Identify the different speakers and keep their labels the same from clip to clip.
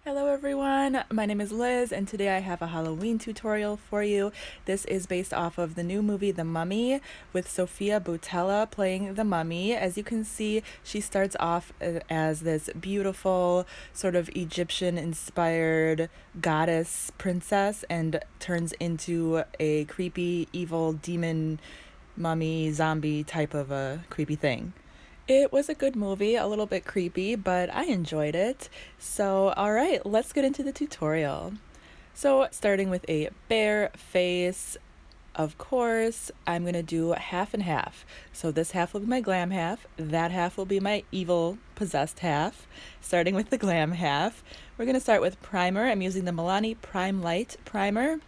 Speaker 1: Hello everyone, my name is Liz and today I have a Halloween tutorial for you. This is based off of the new movie The Mummy with Sofia Boutella playing the mummy. As you can see, she starts off as this beautiful sort of Egyptian inspired goddess princess and turns into a creepy evil demon mummy zombie type of a creepy thing. It was a good movie, a little bit creepy, but I enjoyed it. So, all right, let's get into the tutorial. So, starting with a bare face, of course, I'm going to do half and half. So, this half will be my glam half, that half will be my evil possessed half. Starting with the glam half, we're going to start with primer. I'm using the Milani Prime Light Primer.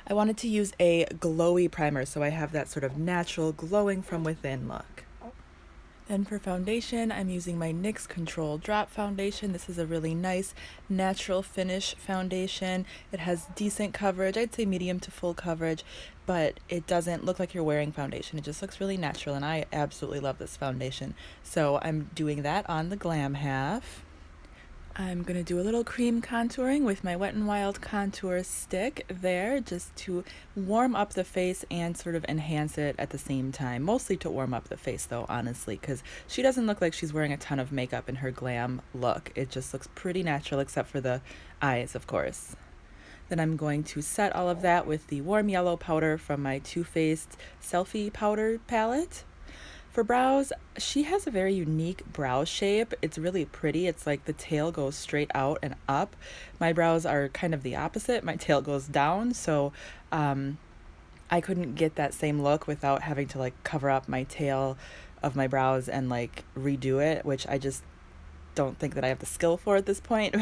Speaker 1: I wanted to use a glowy primer, so I have that sort of natural glowing from within look. Then for foundation, I'm using my NYX Control Drop Foundation. This is a really nice natural finish foundation. It has decent coverage, I'd say medium to full coverage, but it doesn't look like you're wearing foundation. It just looks really natural, and I absolutely love this foundation. So I'm doing that on the glam half. I'm going to do a little cream contouring with my Wet n Wild contour stick there, just to warm up the face and sort of enhance it at the same time. Mostly to warm up the face though, honestly, because she doesn't look like she's wearing a ton of makeup in her glam look. It just looks pretty natural except for the eyes, of course. Then I'm going to set all of that with the warm yellow powder from my Too Faced Selfie powder palette. For brows, she has a very unique brow shape. It's really pretty. It's like the tail goes straight out and up. My brows are kind of the opposite. My tail goes down, so I couldn't get that same look without having to like cover up my tail of my brows and like redo it, which I just don't think that I have the skill for at this point.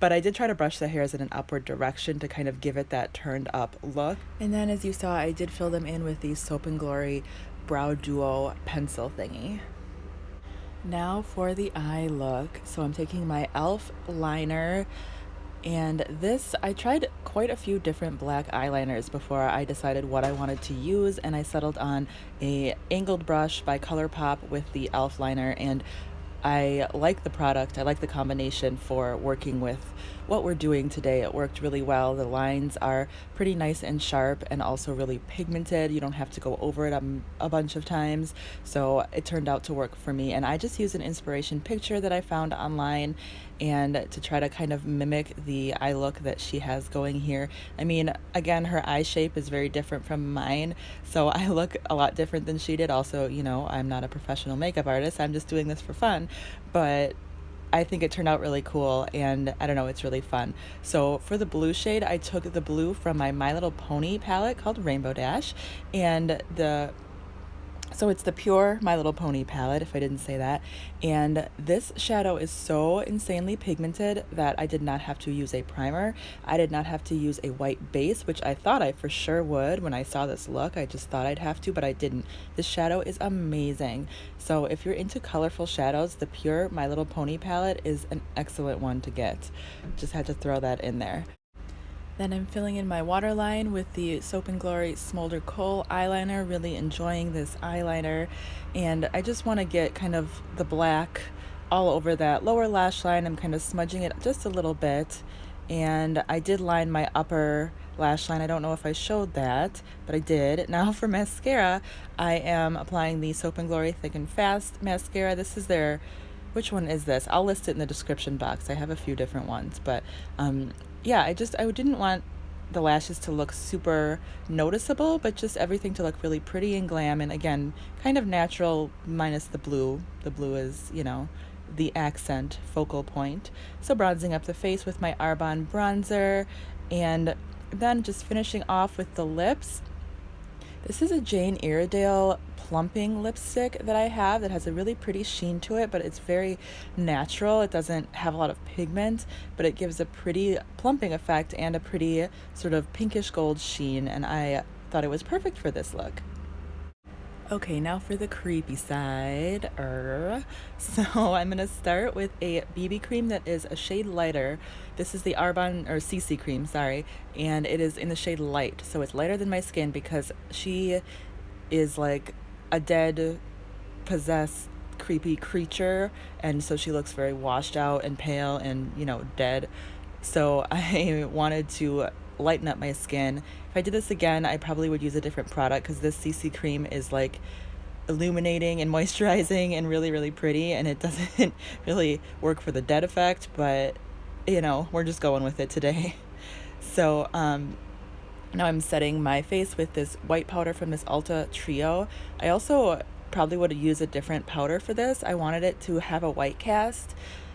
Speaker 1: But I did try to brush the hairs in an upward direction to kind of give it that turned up look. And then as you saw, I did fill them in with the Soap and Glory Brow Duo pencil thingy. Now for the eye look. So I'm taking my e.l.f. liner, and this, I tried quite a few different black eyeliners before I decided what I wanted to use, and I settled on a angled brush by ColourPop with the e.l.f. liner, and I like the product. I like the combination for working with what we're doing today. It worked really well. The lines are pretty nice and sharp and also really pigmented. You don't have to go over it a bunch of times. So it turned out to work for me. And I just used an inspiration picture that I found online and to try to kind of mimic the eye look that she has going here. I mean, again, her eye shape is very different from mine, so I look a lot different than she did. Also, you know, I'm not a professional makeup artist. I'm just doing this for fun, but I think it turned out really cool, and I don't know, it's really fun. So for the blue shade, I took the blue from my My Little Pony palette called Rainbow Dash, and so it's the pure My Little Pony palette, if I didn't say that. And this shadow is so insanely pigmented that I did not have to use a primer. I did not have to use a white base, which I thought I for sure would when I saw this look. I just thought I'd have to, but I didn't. This shadow is amazing. So if you're into colorful shadows, the pure My Little Pony palette is an excellent one to get. Just had to throw that in there. Then I'm filling in my waterline with the Soap and Glory Smoulder Kohl eyeliner, really enjoying this eyeliner. And I just want to get kind of the black all over that lower lash line. I'm kind of smudging it just a little bit. And I did line my upper lash line. I don't know if I showed that, but I did. Now for mascara, I am applying the Soap and Glory Thick and Fast mascara. This is their, which one is this? I'll list it in the description box. I have a few different ones, but yeah, I didn't want the lashes to look super noticeable, but just everything to look really pretty and glam, and again, kind of natural minus the blue. The blue is, you know, the accent focal point. So bronzing up the face with my Arbonne Bronzer, and then just finishing off with the lips. This is a Jane Iredale Plumping lipstick that I have that has a really pretty sheen to it, but it's very natural. It doesn't have a lot of pigment, but it gives a pretty plumping effect and a pretty sort of pinkish gold sheen, and I thought it was perfect for this look. Okay, now for the creepy side. So I'm going to start with a BB cream that is a shade lighter. This is the Arbonne, or CC Cream, sorry, and it is in the shade Light. So it's lighter than my skin because she is like a dead, possessed creepy creature, and so she looks very washed out and pale and, you know, dead. So I wanted to lighten up my skin. If I did this again, I probably would use a different product because this CC cream is like illuminating and moisturizing and really, really pretty, and it doesn't really work for the dead effect, but you know, we're just going with it today. So now I'm setting my face with this white powder from this Ulta trio. I also probably would use a different powder for this. I wanted it to have a white cast.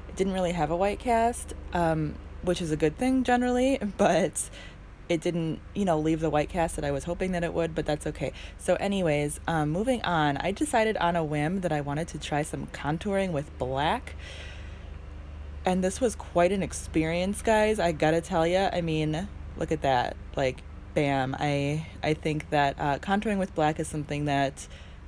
Speaker 1: It didn't really have a white cast, which is a good thing generally, but it didn't, you know, leave the white cast that I was hoping that it would, but that's okay. So anyways, moving on, I decided on a whim that I wanted to try some contouring with black. And this was quite an experience, guys. I gotta tell you, I mean, look at that. Like, bam. I think that contouring with black is something that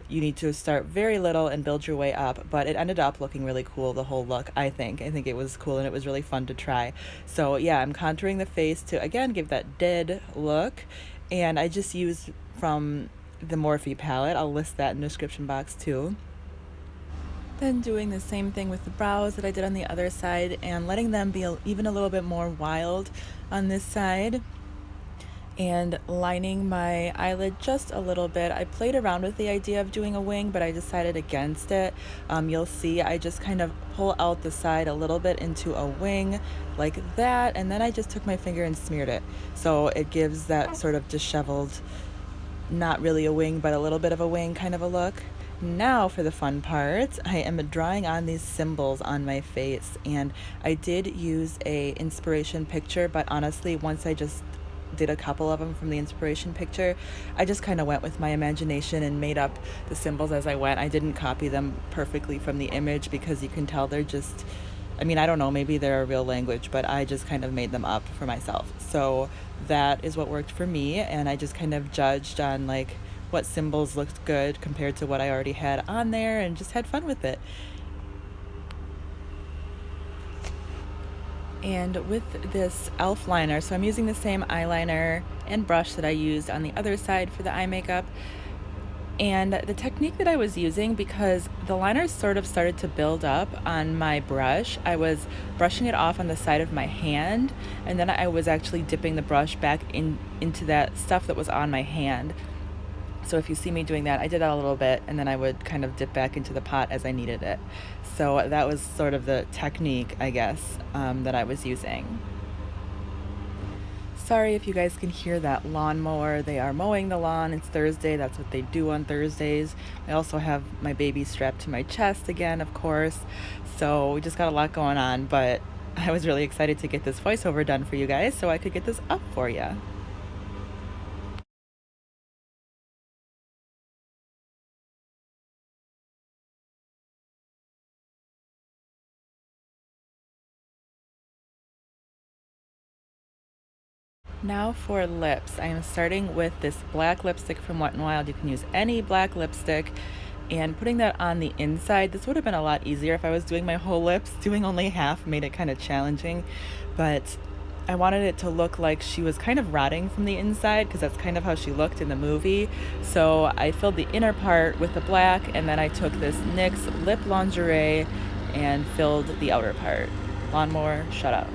Speaker 1: you need to start very little and build your way up, but it ended up looking really cool, the whole look. I think it was cool, and it was really fun to try. So yeah, I'm contouring the face to again give that dead look, and I just used from the Morphe palette. I'll list that in the description box too. Then doing the same thing with the brows that I did on the other side and letting them be even a little bit more wild on this side, and lining my eyelid just a little bit. I played around with the idea of doing a wing, but I decided against it. You'll see I just kind of pull out the side a little bit into a wing like that, and then I just took my finger and smeared it. So it gives that sort of disheveled, not really a wing, but a little bit of a wing kind of a look. Now for the fun part, I am drawing on these symbols on my face, and I did use a inspiration picture, but honestly, once I just did a couple of them from the inspiration picture, I just kind of went with my imagination and made up the symbols as I went. I didn't copy them perfectly from the image because you can tell they're just, I mean, I don't know, maybe they're a real language, but I just kind of made them up for myself. So that is what worked for me, and I just kind of judged on like what symbols looked good compared to what I already had on there, and just had fun with it. And with this e.l.f. liner, so I'm using the same eyeliner and brush that I used on the other side for the eye makeup. And the technique that I was using, because the liner sort of started to build up on my brush, I was brushing it off on the side of my hand, and then I was actually dipping the brush back into that stuff that was on my hand. So if you see me doing that, I did that a little bit, and then I would kind of dip back into the pot as I needed it. So that was sort of the technique, I guess, that I was using. Sorry if you guys can hear that lawnmower. They are mowing the lawn. It's Thursday. That's what they do on Thursdays. I also have my baby strapped to my chest again, of course. So we just got a lot going on, but I was really excited to get this voiceover done for you guys so I could get this up for you. Now for lips, I am starting with this black lipstick from Wet n Wild. You can use any black lipstick, and putting that on the inside. This would have been a lot easier if I was doing my whole lips. Doing only half made it kind of challenging, but I wanted it to look like she was kind of rotting from the inside, because that's kind of how she looked in the movie. So I filled the inner part with the black, and then I took this NYX lip lingerie and filled the outer part. Lawnmower, shut up.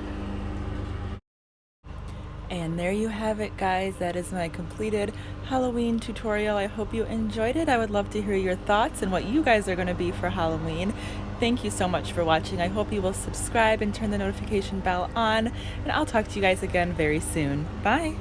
Speaker 1: And there you have it, guys. That is my completed Halloween tutorial. I hope you enjoyed it. I would love to hear your thoughts and what you guys are going to be for Halloween. Thank you so much for watching. I hope you will subscribe and turn the notification bell on, and I'll talk to you guys again very soon. Bye!